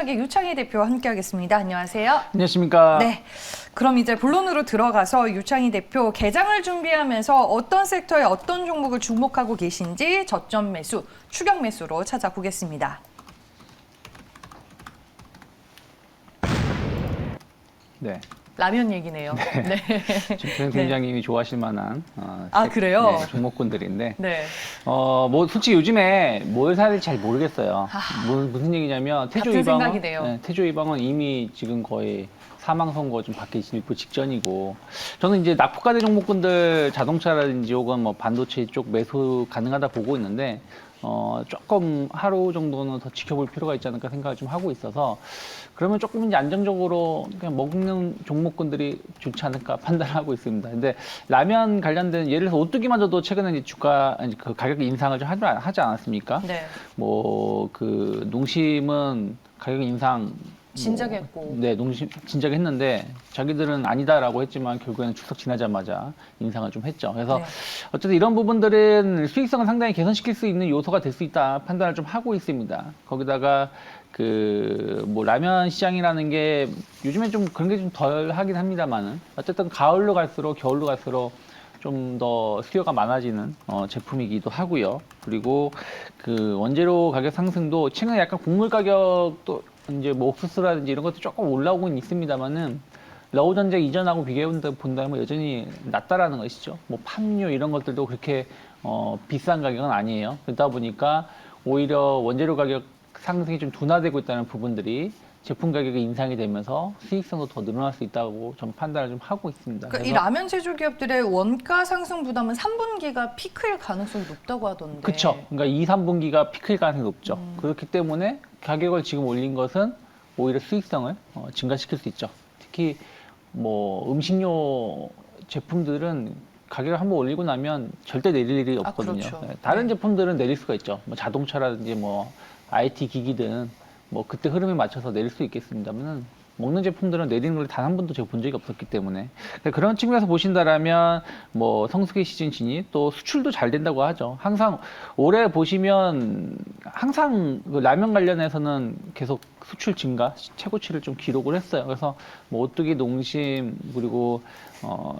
슈퍼스타기 유창희 대표와 함께하겠습니다. 안녕하세요. 안녕하십니까. 네. 그럼 이제 본론으로 들어가서 유창희 대표 개장을 준비하면서 어떤 섹터에 어떤 종목을 주목하고 계신지 저점 매수, 추격 매수로 찾아보겠습니다. 네. 라면 얘기네요. 네. 지금 굉장히 좋아하실 만한 그래요? 네, 종목군들인데 네. 뭐 솔직히 요즘에 뭘 사야 될지 잘 모르겠어요. 무슨 얘기냐면 같은 생각이네요. 태조 이방은 이미 지금 거의 사망 선고 좀 받기 일부 직전이고, 저는 이제 낙폭과대 종목군들 자동차라든지 혹은 뭐 반도체 쪽 매수 가능하다 보고 있는데, 조금 하루 정도는 더 지켜볼 필요가 있지 않을까 생각을 좀 하고 있어서, 그러면 조금 이제 안정적으로 그냥 먹는 종목군들이 좋지 않을까 판단하고 있습니다. 근데 라면 관련된 예를 들어서 오뚜기마저도 최근에 이제 그 가격 인상을 좀 하지 않았습니까? 네. 뭐 그 농심은 가격 인상 진작에 했고. 네, 진작에 했는데 자기들은 아니다라고 했지만 결국에는 추석 지나자마자 인상을 좀 했죠. 그래서 네. 어쨌든 이런 부분들은 수익성을 상당히 개선시킬 수 있는 요소가 될 수 있다 판단을 좀 하고 있습니다. 거기다가 뭐 라면 시장이라는 게 요즘에 좀 그런 게 좀 덜 하긴 합니다만은 어쨌든 가을로 갈수록 겨울로 갈수록 좀 더 수요가 많아지는 제품이기도 하고요. 그리고 그 원재료 가격 상승도 최근에 약간 곡물 가격도 이제 뭐 옥수수라든지 이런 것도 조금 올라오고는 있습니다만은 러우 전쟁 이전하고 비교해 본다면 여전히 낮다라는 것이죠. 뭐 팜유 이런 것들도 그렇게 비싼 가격은 아니에요. 그러다 보니까 오히려 원재료 가격 상승이 좀 둔화되고 있다는 부분들이 제품 가격이 인상이 되면서 수익성도 더 늘어날 수 있다고 좀 판단을 좀 하고 있습니다. 그러니까 이 라면 제조기업들의 원가 상승 부담은 3분기가 피크일 가능성이 높다고 하던데. 그렇죠. 그러니까 2, 3분기가 피크일 가능성이 높죠. 그렇기 때문에 가격을 지금 올린 것은 오히려 수익성을 증가시킬 수 있죠. 특히 뭐 음식료 제품들은 가격을 한번 올리고 나면 절대 내릴 일이 없거든요. 그렇죠. 다른 네. 제품들은 내릴 수가 있죠. 뭐 자동차라든지 뭐 IT 기기든 뭐 그때 흐름에 맞춰서 내릴 수 있겠습니다만은 먹는 제품들은 내리는 걸 단 한 번도 제가 본 적이 없었기 때문에 그런 측면에서 보신다라면 뭐 성수기 시즌 진입 또 수출도 잘 된다고 하죠. 항상 올해 보시면 항상 그 라면 관련해서는 계속 수출 증가 최고치를 좀 기록을 했어요. 그래서 뭐 오뚜기, 농심 그리고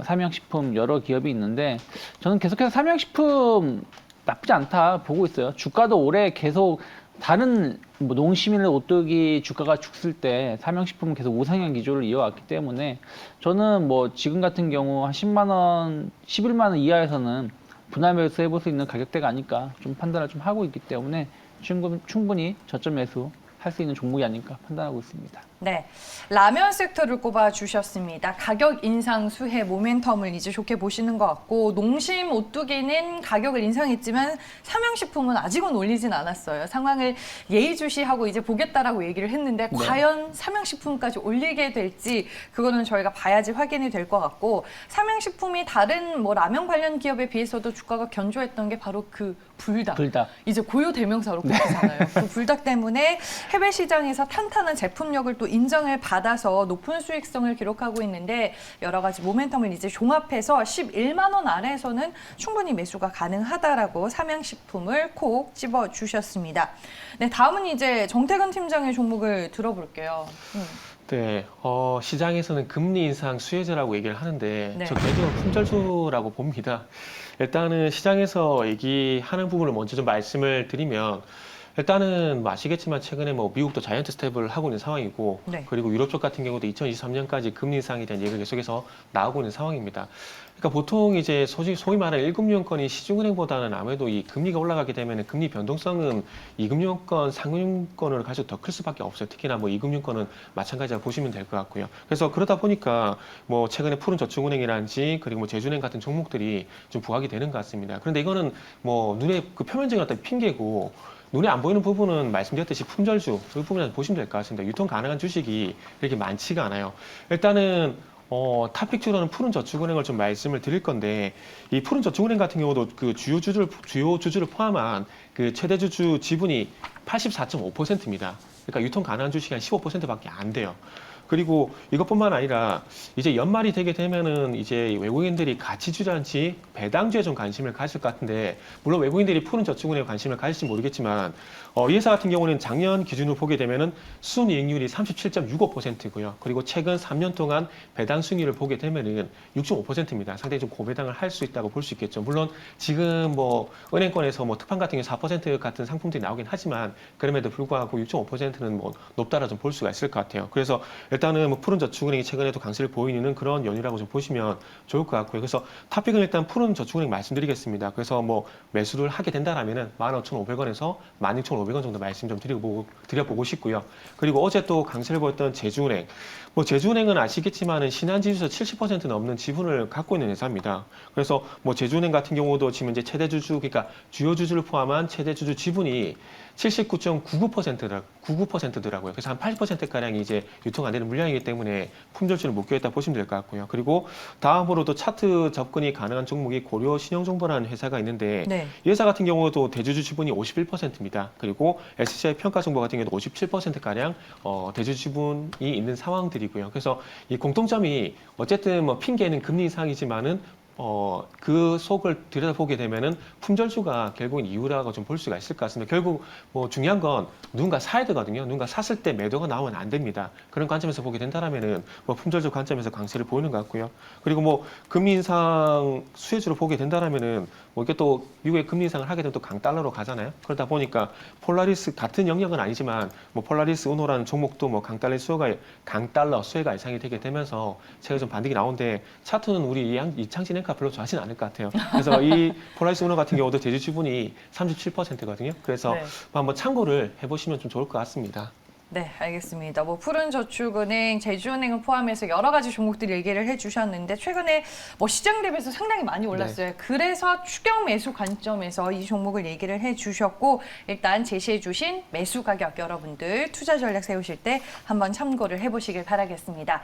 삼양식품 여러 기업이 있는데 저는 계속해서 삼양식품 나쁘지 않다 보고 있어요. 주가도 올해 계속 다른 뭐 농심이나 오뚜기 주가가 죽을 때 삼양식품은 계속 우상향 기조를 이어왔기 때문에 저는 뭐 지금 같은 경우 한 10만 원, 11만 원 이하에서는 분할 매수 해볼 수 있는 가격대가 아닐까 좀 판단을 좀 하고 있기 때문에 충분히 저점 매수 할 수 있는 종목이 아닐까 판단하고 있습니다. 네, 라면 섹터를 꼽아주셨습니다. 가격 인상 수혜 모멘텀을 이제 좋게 보시는 것 같고 농심, 오뚜기는 가격을 인상했지만 삼양식품은 아직은 올리진 않았어요. 상황을 예의주시하고 이제 보겠다라고 얘기를 했는데 네. 과연 삼양식품까지 올리게 될지 그거는 저희가 봐야지 확인이 될 것 같고 삼양식품이 다른 뭐 라면 관련 기업에 비해서도 주가가 견조했던 게 바로 그 불닭. 이제 고유 대명사로 꼽히잖아요. 그 불닭 때문에 해외 시장에서 탄탄한 제품력을 또 인정을 받아서 높은 수익성을 기록하고 있는데 여러 가지 모멘텀을 이제 종합해서 11만 원 아래에서는 충분히 매수가 가능하다라고 삼양식품을 콕 집어주셨습니다. 네, 다음은 이제 정태근 팀장의 종목을 들어볼게요. 네, 시장에서는 금리 인상 수혜자라고 얘기를 하는데 네. 저 개인적으로 품절수라고 봅니다. 일단은 시장에서 얘기하는 부분을 먼저 좀 말씀을 드리면 일단은 뭐 아시겠지만 최근에 뭐 미국도 자이언트 스텝을 하고 있는 상황이고 네. 그리고 유럽 쪽 같은 경우도 2023년까지 금리 인상에 대한 얘기가 계속해서 나오고 있는 상황입니다. 그러니까 보통 이제 소위 말하는 1금융권이 시중은행보다는 아무래도 이 금리가 올라가게 되면 금리 변동성은 2금융권, 3금융권을 가지고 더 클 수밖에 없어요. 특히나 뭐 2금융권은 마찬가지라고 보시면 될 것 같고요. 그래서 그러다 보니까 뭐 최근에 푸른저축은행이라든지 그리고 뭐 제주은행 같은 종목들이 좀 부각이 되는 것 같습니다. 그런데 이거는 뭐 눈에 그 표면적인 어떤 핑계고 눈에 안 보이는 부분은 말씀드렸듯이 품절주, 그 부분을 보시면 될 것 같습니다. 유통 가능한 주식이 그렇게 많지가 않아요. 일단은 탑픽주로는 푸른저축은행을 좀 말씀을 드릴 건데 이 푸른저축은행 같은 경우도 그 주요 주주를 포함한 그 최대 주주 지분이 84.5%입니다. 그러니까 유통 가능한 주식이 한 15%밖에 안 돼요. 그리고 이것뿐만 아니라 이제 연말이 되게 되면은 이제 외국인들이 가치 주저앉이 배당주에 좀 관심을 가질 것 같은데, 물론 외국인들이 푸른 저축은행에 관심을 가질지 모르겠지만 이 회사 같은 경우는 작년 기준으로 보게 되면은 순이익률이 37.65%고요. 그리고 최근 3년 동안 배당 수익률을 보게 되면은 6.5%입니다. 상당히 좀 고배당을 할 수 있다고 볼 수 있겠죠. 물론 지금 뭐 은행권에서 뭐 특판 같은 경우 4% 같은 상품들이 나오긴 하지만 그럼에도 불구하고 6.5%는 뭐 높다라 좀 볼 수가 있을 것 같아요. 그래서 일단은 뭐 푸른 저축은행이 최근에도 강세를 보이는 그런 연유라고 좀 보시면 좋을 것 같고요. 그래서 탑픽은 일단 푸른 저축은행 말씀드리겠습니다. 그래서 뭐 매수를 하게 된다라면은 15,500원에서 16,500원 정도 말씀 좀 드려보고 싶고요. 그리고 어제 또 강세를 보였던 제주은행. 뭐 제주은행은 아시겠지만은 신한지주에서 70% 넘는 지분을 갖고 있는 회사입니다. 그래서 뭐 제주은행 같은 경우도 지금 이제 최대 주주, 그러니까 주요 주주를 포함한 최대 주주 지분이 79.99%더라고요. 그래서 한 80%가량이 이제 유통 안 되는 물량이기 때문에 품절주를 못 껴있다 보시면 될 것 같고요. 그리고 다음으로도 차트 접근이 가능한 종목이 고려 신영정보라는 회사가 있는데 네. 이 회사 같은 경우도 대주주 지분이 51%입니다. 그리고 SCI 평가정보 같은 경우도 57%가량 대주주 지분이 있는 상황들이고요. 그래서 이 공통점이 어쨌든 뭐 핑계는 금리 인상이지만은 그 속을 들여다보게 되면은 품절주가 결국은 이유라고 좀 볼 수가 있을 것 같습니다. 결국 뭐 중요한 건 누군가 사야 되거든요. 누군가 샀을 때 매도가 나오면 안 됩니다. 그런 관점에서 보게 된다라면은 뭐 품절주 관점에서 강세를 보이는 것 같고요. 그리고 뭐 금리 인상 수혜주로 보게 된다라면은 뭐 이게 또 미국의 금리 인상을 하게 되면 또 강달러로 가잖아요. 그러다 보니까 폴라리스 같은 영역은 아니지만 뭐 폴라리스 우노라는 종목도 뭐 강달러 수혜가 예상이 되게 되면서 제가 좀 반등이 나오는데 차트는 우리 이창진 앵커 별로 좋아하지는 않을 것 같아요. 그래서 이 폴라리스 우노 같은 경우도 대주 지분이 37%거든요. 그래서 네. 한번 참고를 해보시면 좀 좋을 것 같습니다. 네, 알겠습니다. 뭐 푸른저축은행, 제주은행을 포함해서 여러 가지 종목들 얘기를 해주셨는데 최근에 뭐 시장 대비해서 상당히 많이 올랐어요. 그래서 추격 매수 관점에서 이 종목을 얘기를 해주셨고 일단 제시해주신 매수 가격 여러분들 투자 전략 세우실 때 한번 참고를 해보시길 바라겠습니다.